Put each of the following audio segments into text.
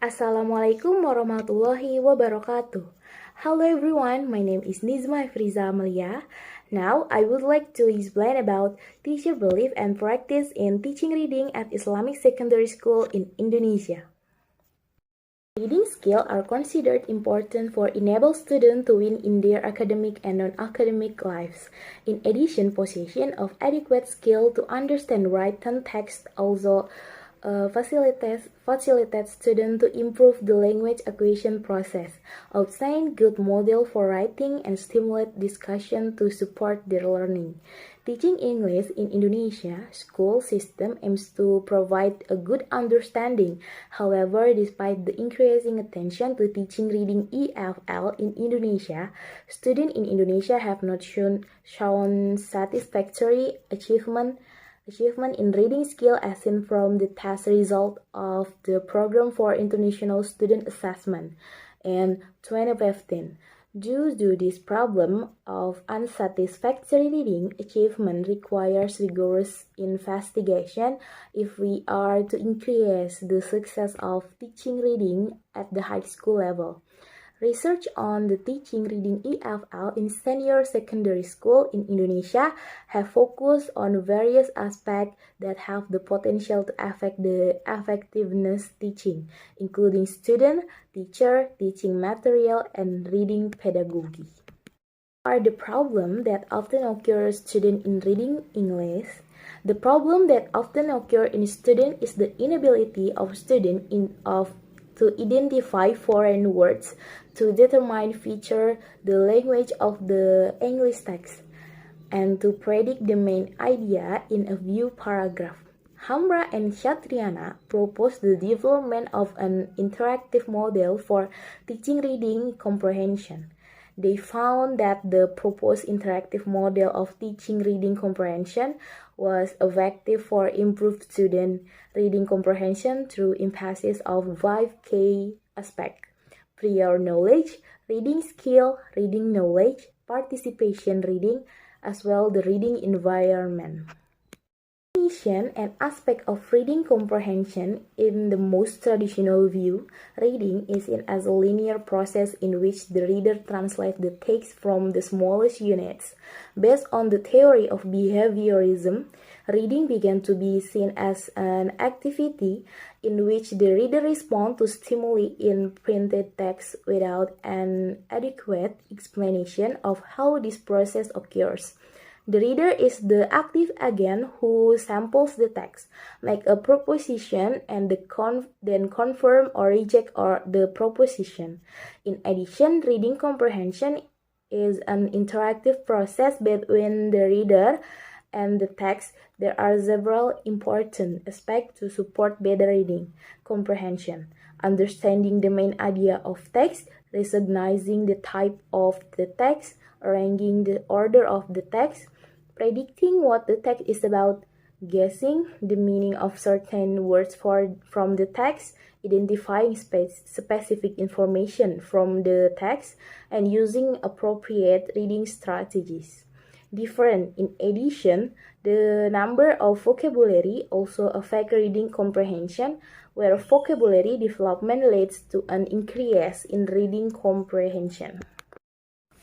Assalamualaikum warahmatullahi wabarakatuh. Hello everyone, my name is Nizma Efriza Amalia. Now I would like to explain about teacher belief and practice in teaching reading at Islamic secondary school in Indonesia. Reading skills are considered important for enable students to win in their academic and non-academic lives. In addition, possession of adequate skill to understand written text also facilitates students to improve the language acquisition process, obtain good model for writing, and stimulate discussion to support their learning. Teaching English in Indonesia school system aims to provide a good understanding. However, despite the increasing attention to teaching reading EFL in Indonesia, students in Indonesia have not shown satisfactory achievement in reading skill as seen from the test result of the Program for International Student Assessment in 2015. Due to this problem of unsatisfactory reading achievement requires rigorous investigation if we are to increase the success of teaching reading at the high school level. Research on the teaching reading EFL in senior secondary school in Indonesia have focused on various aspects that have the potential to affect the effectiveness teaching, including student, teacher, teaching material, and reading pedagogy. Are the problem that often occurs student in reading English? The problem that often occur in student is the inability of student to identify foreign words, to determine feature the language of the English text, and to predict the main idea in a view paragraph. Hamra and Shatriana proposed the development of an interactive model for teaching reading comprehension. They found that the proposed interactive model of teaching reading comprehension was effective for improved student reading comprehension through emphasis of 5 key aspects: prior knowledge, reading skill, reading knowledge, participation reading, as well the reading environment. Definition and aspect of reading comprehension. In the most traditional view, reading is as a linear process in which the reader translates the text from the smallest units. Based on the theory of behaviorism, reading began to be seen as an activity in which the reader responds to stimuli in printed text without an adequate explanation of how this process occurs. The reader is the active agent who samples the text, make a proposition, and then confirm or reject the proposition. In addition, reading comprehension is an interactive process between the reader and the text. There are several important aspects to support better reading comprehension: understanding the main idea of text, recognizing the type of the text, arranging the order of the text, predicting what the text is about, guessing the meaning of certain words from the text, identifying specific information from the text, and using appropriate reading strategies. Different. In addition, the number of vocabulary also affect reading comprehension, where vocabulary development leads to an increase in reading comprehension.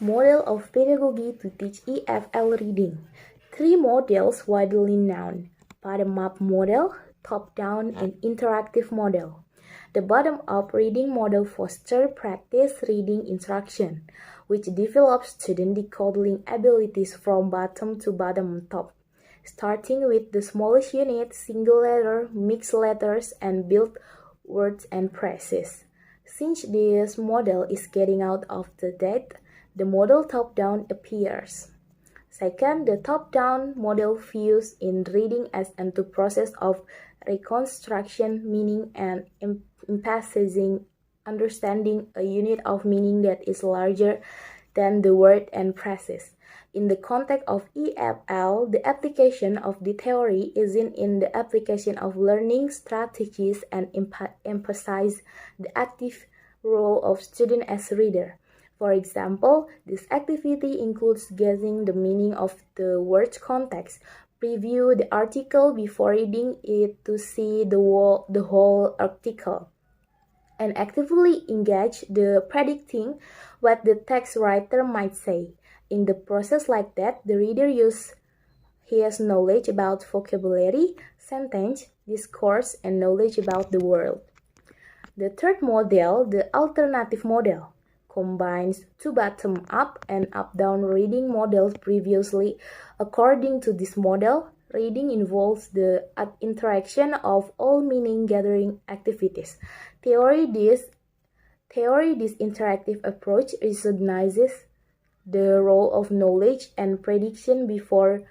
Model of pedagogy to teach EFL reading. 3 models widely known: bottom-up model, top-down, and interactive model. The bottom-up reading model fosters practice reading instruction, which develops student decoding abilities from bottom to bottom top, starting with the smallest unit, single letter, mixed letters, and build words and phrases. Since this model is getting out of the date, the model top-down appears. Second, the top-down model views in reading as into process of reconstruction, meaning, and emphasizing understanding a unit of meaning that is larger than the word and phrases. In the context of EFL, the application of the theory is in the application of learning strategies and emphasize the active role of student as reader. For example, this activity includes guessing the meaning of the word's context, preview the article before reading it to see the whole article, and actively engage the predicting what the text writer might say. In the process like that, the reader uses his knowledge about vocabulary, sentence, discourse, and knowledge about the world. The third model, the alternative model, combines two bottom-up and up-down reading models previously. According to this model, reading involves the interaction of all meaning-gathering activities. Theory, this interactive approach recognizes the role of knowledge and prediction before,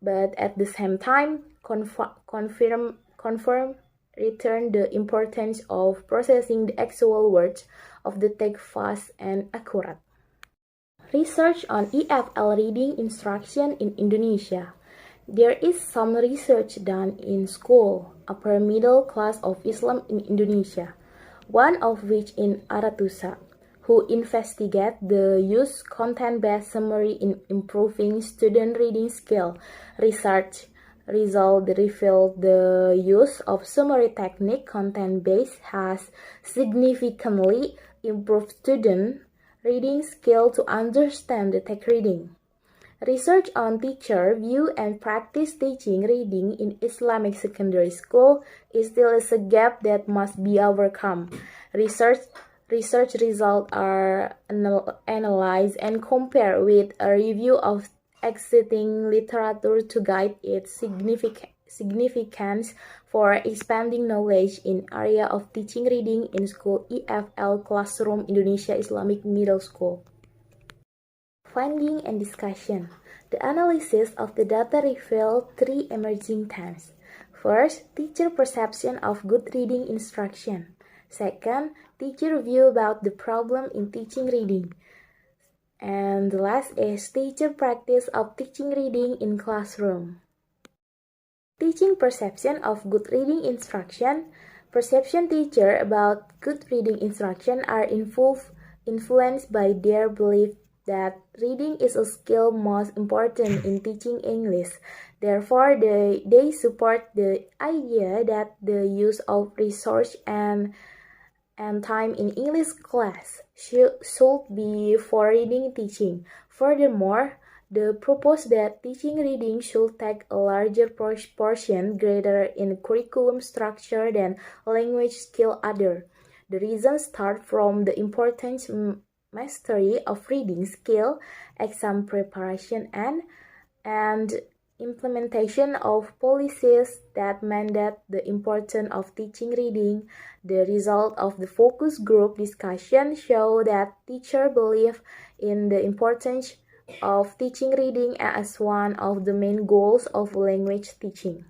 but at the same time confirm return the importance of processing the actual words of the text fast and accurate. Research on EFL reading instruction in Indonesia. There is some research done in school, upper middle class of Islam in Indonesia, one of which in Aratusa, who investigate the use content-based summary in improving student reading skill. Research result revealed the use of summary technique content-based has significantly improved student reading skill to understand the text reading. Research on teacher view and practice teaching reading in Islamic secondary school is still a gap that must be overcome. Research results are analyzed and compared with a review of existing literature to guide its significance for expanding knowledge in area of teaching reading in school EFL classroom Indonesia Islamic Middle School. Finding and discussion. The analysis of the data revealed three emerging themes. First, teacher perception of good reading instruction. Second, teacher view about the problem in teaching reading. And the last is teacher practice of teaching reading in classroom. Teaching perception of good reading instruction. Perception teacher about good reading instruction are influenced by their belief that reading is a skill most important in teaching English. Therefore, they support the idea that the use of resource and time in English class should be for reading teaching. Furthermore, they propose that teaching reading should take a larger portion greater in curriculum structure than language skill other. The reasons start from the importance mastery of reading skill, exam preparation, and implementation of policies that mandate the importance of teaching reading. The result of the focus group discussion show that teachers believe in the importance of teaching reading as one of the main goals of language teaching.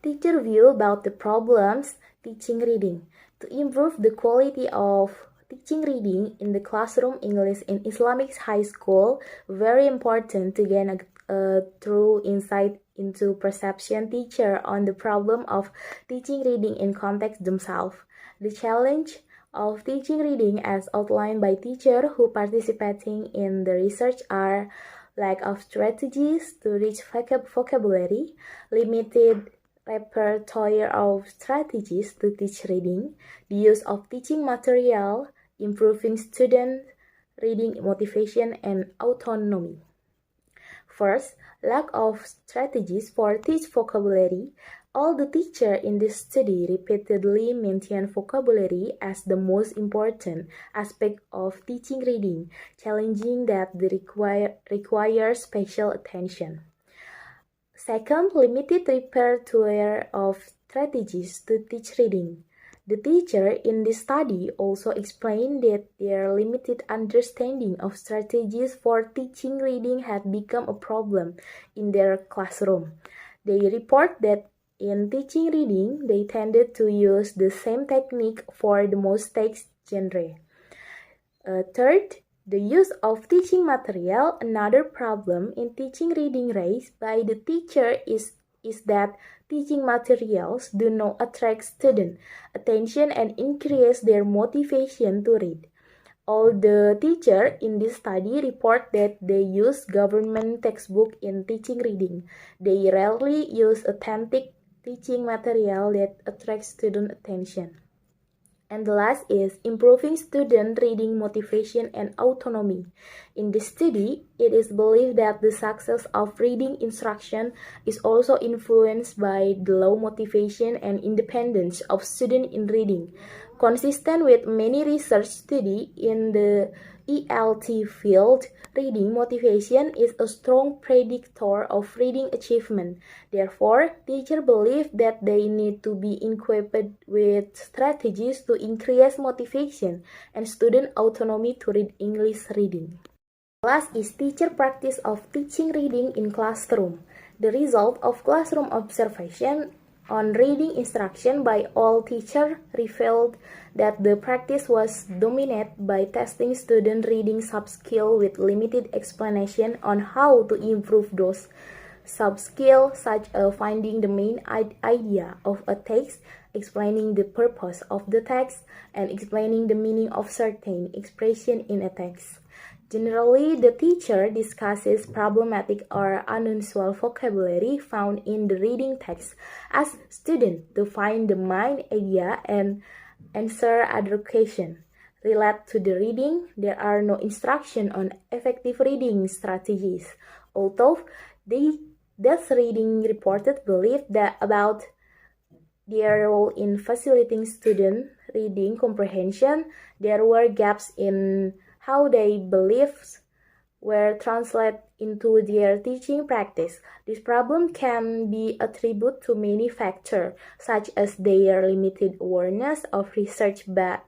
Teacher view about the problems teaching reading. To improve the quality of teaching reading in the classroom English in Islamic high school, very important to gain a true insight into perception teacher on the problem of teaching reading in context themselves. The challenge of teaching reading as outlined by teachers who participating in the research are lack of strategies to reach vocabulary, limited repertoire of strategies to teach reading, the use of teaching material, improving student reading motivation and autonomy. First, lack of strategies for teach vocabulary. All the teachers in this study repeatedly mention vocabulary as the most important aspect of teaching reading, challenging that they require special attention. Second, limited repertoire of strategies to teach reading. The teacher in this study also explained that their limited understanding of strategies for teaching reading had become a problem in their classroom. They report that in teaching reading, they tended to use the same technique for the most text genre. Third, the use of teaching material. Another problem in teaching reading raised by the teacher is that teaching materials do not attract student attention and increase their motivation to read. All the teachers in this study report that they use government textbook in teaching reading. They rarely use authentic teaching material that attracts student attention. And the last is improving student reading motivation and autonomy. In this study, it is believed that the success of reading instruction is also influenced by the low motivation and independence of students in reading. Consistent with many research studies in the ELT field, reading motivation is a strong predictor of reading achievement. Therefore, teachers believe that they need to be equipped with strategies to increase motivation and student autonomy to read English reading. Last is teacher practice of teaching reading in classroom. The result of classroom observation on reading instruction by all teachers revealed that the practice was dominated by testing student reading sub-skills with limited explanation on how to improve those sub-skills, such as finding the main idea of a text, explaining the purpose of the text, and explaining the meaning of certain expression in a text. Generally, the teacher discusses problematic or unusual vocabulary found in the reading text, asks students to find the main idea and answer other questions. Related to the reading, there are no instructions on effective reading strategies, although thus reading reported belief that about their role in facilitating student reading comprehension, there were gaps in how they beliefs were translated into their teaching practice. This problem can be attributed to many factors, such as their limited awareness of research-based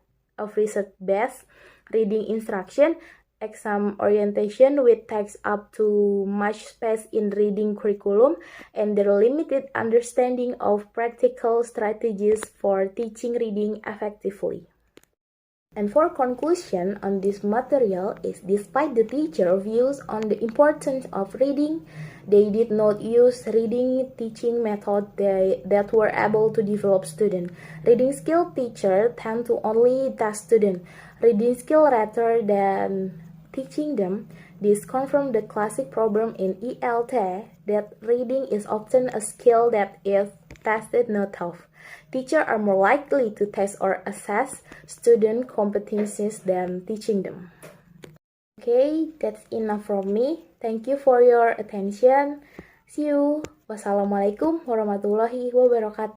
reading instruction, exam orientation with takes up to much space in reading curriculum, and their limited understanding of practical strategies for teaching reading effectively. And for conclusion on this material is despite the teacher views on the importance of reading, they did not use reading teaching methods that were able to develop students. Reading skill teachers tend to only test students reading skill rather than teaching them. This confirms the classic problem in ELT that reading is often a skill that is tested, not taught. Teachers are more likely to test or assess student competencies than teaching them. Okay, that's enough from me. Thank you for your attention. See you. Wassalamualaikum warahmatullahi wabarakatuh.